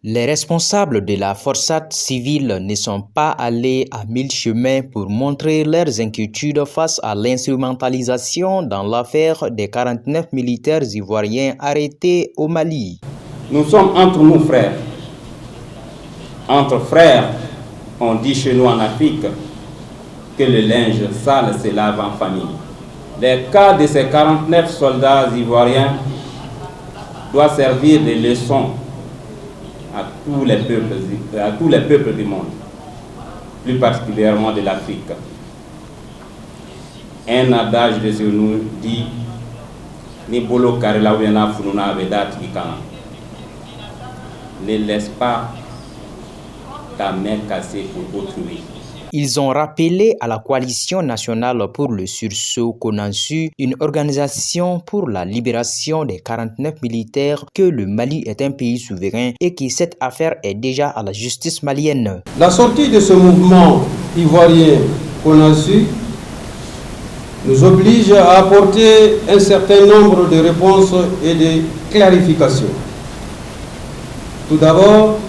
Les responsables de la forçate civile ne sont pas allés à mille chemins pour montrer leurs inquiétudes face à l'instrumentalisation dans l'affaire des 49 militaires ivoiriens arrêtés au Mali. Nous sommes entre nous frères. Entre frères, on dit chez nous en Afrique que le linge sale se lave en famille. Les cas de ces 49 soldats ivoiriens doivent servir de leçon à tous les peuples du monde, plus particulièrement de l'Afrique. Un adage de nous dit ni bolo karela wena fununa vedat ikana. Ne laisse pas ta main cassée pour autrui. Ils ont rappelé à la Coalition nationale pour le sursaut CONASU, une organisation pour la libération des 49 militaires, que le Mali est un pays souverain et que cette affaire est déjà à la justice malienne. La sortie de ce mouvement ivoirien CONASU nous oblige à apporter un certain nombre de réponses et de clarifications. Tout d'abord,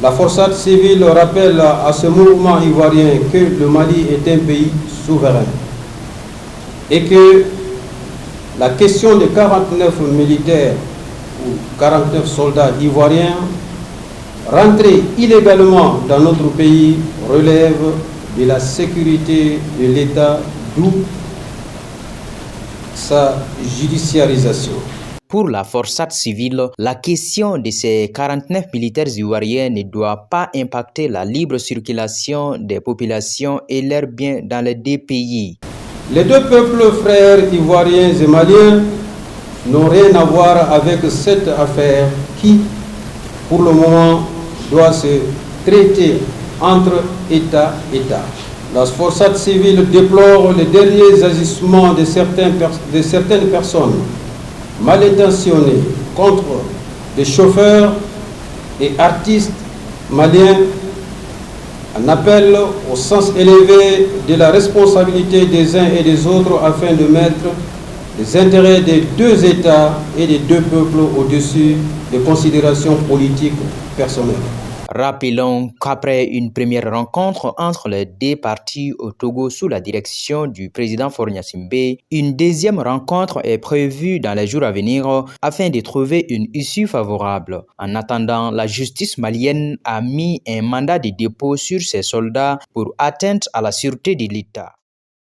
la forçate civile rappelle à ce mouvement ivoirien que le Mali est un pays souverain et que la question des 49 militaires ou 49 soldats ivoiriens rentrés illégalement dans notre pays relève de la sécurité de l'État, d'où sa judiciarisation. Pour la forçate civile, la question de ces 49 militaires ivoiriens ne doit pas impacter la libre circulation des populations et leurs biens dans les deux pays. Les deux peuples frères ivoiriens et maliens n'ont rien à voir avec cette affaire qui, pour le moment, doit se traiter entre États et États. La forçate civile déplore les derniers agissements de certaines personnes mal intentionnés contre des chauffeurs et artistes maliens, en appel au sens élevé de la responsabilité des uns et des autres afin de mettre les intérêts des deux États et des deux peuples au-dessus des considérations politiques personnelles. Rappelons qu'après une première rencontre entre les deux parties au Togo sous la direction du président Faure Gnassingbé, une deuxième rencontre est prévue dans les jours à venir afin de trouver une issue favorable. En attendant, la justice malienne a mis un mandat de dépôt sur ces soldats pour atteinte à la sûreté de l'État.